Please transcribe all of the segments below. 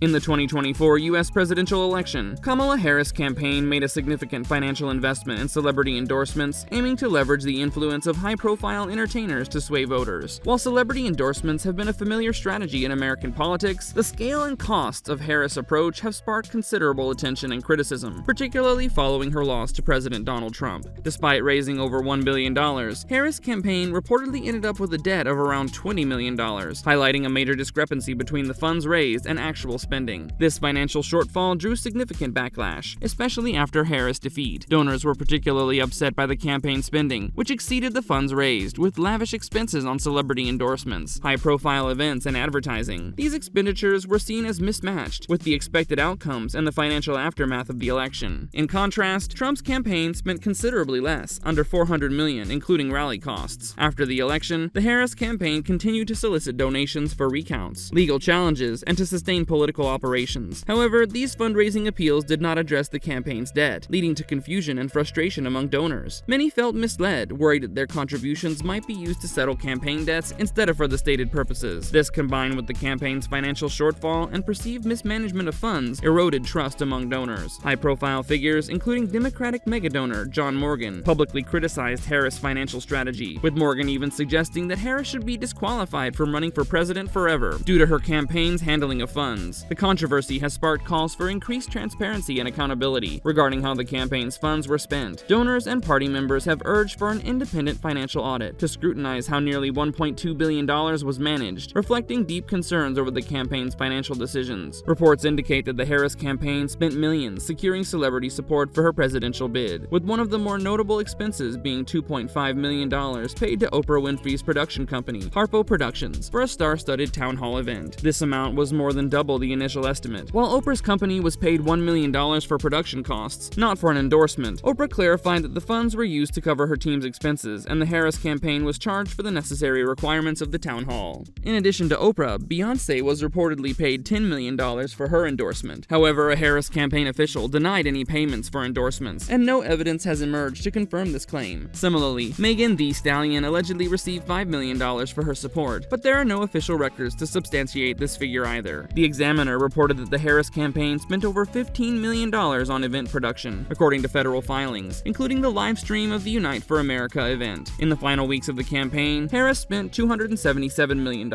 In the 2024 U.S. presidential election, Kamala Harris' campaign made a significant financial investment in celebrity endorsements, aiming to leverage the influence of high-profile entertainers to sway voters. While celebrity endorsements have been a familiar strategy in American politics, the scale and costs of Harris' approach have sparked considerable attention and criticism, particularly following her loss to President Donald Trump. Despite raising over $1 billion, Harris' campaign reportedly ended up with a debt of around $20 million, highlighting a major discrepancy between the funds raised and actual spending. This financial shortfall drew significant backlash, especially after Harris' defeat. Donors were particularly upset by the campaign spending, which exceeded the funds raised, with lavish expenses on celebrity endorsements, high-profile events, and advertising. These expenditures were seen as mismatched with the expected outcomes and the financial aftermath of the election. In contrast, Trump's campaign spent considerably less, under $400 million, including rally costs. After the election, the Harris campaign continued to solicit donations for recounts, legal challenges, and to sustain political operations. However, these fundraising appeals did not address the campaign's debt, leading to confusion and frustration among donors. Many felt misled, worried that their contributions might be used to settle campaign debts instead of for the stated purposes. This, combined with the campaign's financial shortfall and perceived mismanagement of funds, eroded trust among donors. High-profile figures, including Democratic megadonor John Morgan, publicly criticized Harris' financial strategy, with Morgan even suggesting that Harris should be disqualified from running for president forever due to her campaign's handling of funds. The controversy has sparked calls for increased transparency and accountability regarding how the campaign's funds were spent. Donors and party members have urged for an independent financial audit to scrutinize how nearly $1.2 billion was managed, reflecting deep concerns over the campaign's financial decisions. Reports indicate that the Harris campaign spent millions securing celebrity support for her presidential bid, with one of the more notable expenses being $2.5 million paid to Oprah Winfrey's production company, Harpo Productions, for a star-studded town hall event. This amount was more than double the initial estimate. While Oprah's company was paid $1 million for production costs, not for an endorsement, Oprah clarified that the funds were used to cover her team's expenses, and the Harris campaign was charged for the necessary requirements of the town hall. In addition to Oprah, Beyoncé was reportedly paid $10 million for her endorsement. However, a Harris campaign official denied any payments for endorsements, and no evidence has emerged to confirm this claim. Similarly, Megan Thee Stallion allegedly received $5 million for her support, but there are no official records to substantiate this figure either. The Examiner reported that the Harris campaign spent over $15 million on event production, according to federal filings, including the live stream of the Unite for America event. In the final weeks of the campaign, Harris spent $277 million,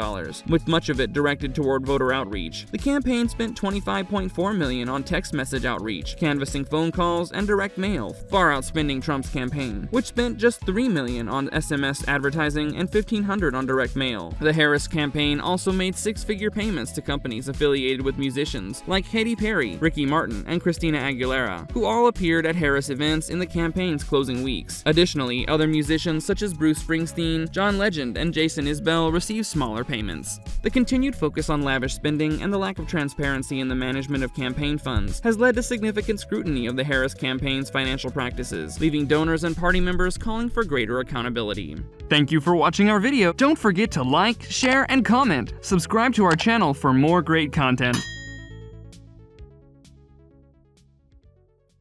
with much of it directed toward voter outreach. The campaign spent $25.4 million on text message outreach, canvassing phone calls, and direct mail, far outspending Trump's campaign, which spent just $3 million on SMS advertising and $1,500 on direct mail. The Harris campaign also made six-figure payments to companies affiliated with musicians like Katy Perry, Ricky Martin, and Christina Aguilera, who all appeared at Harris events in the campaign's closing weeks. Additionally, other musicians such as Bruce Springsteen, John Legend, and Jason Isbell received smaller payments. The continued focus on lavish spending and the lack of transparency in the management of campaign funds has led to significant scrutiny of the Harris campaign's financial practices, leaving donors and party members calling for greater accountability. Thank you for watching our video. Don't forget to like, share, and comment. Subscribe to our channel for more great content.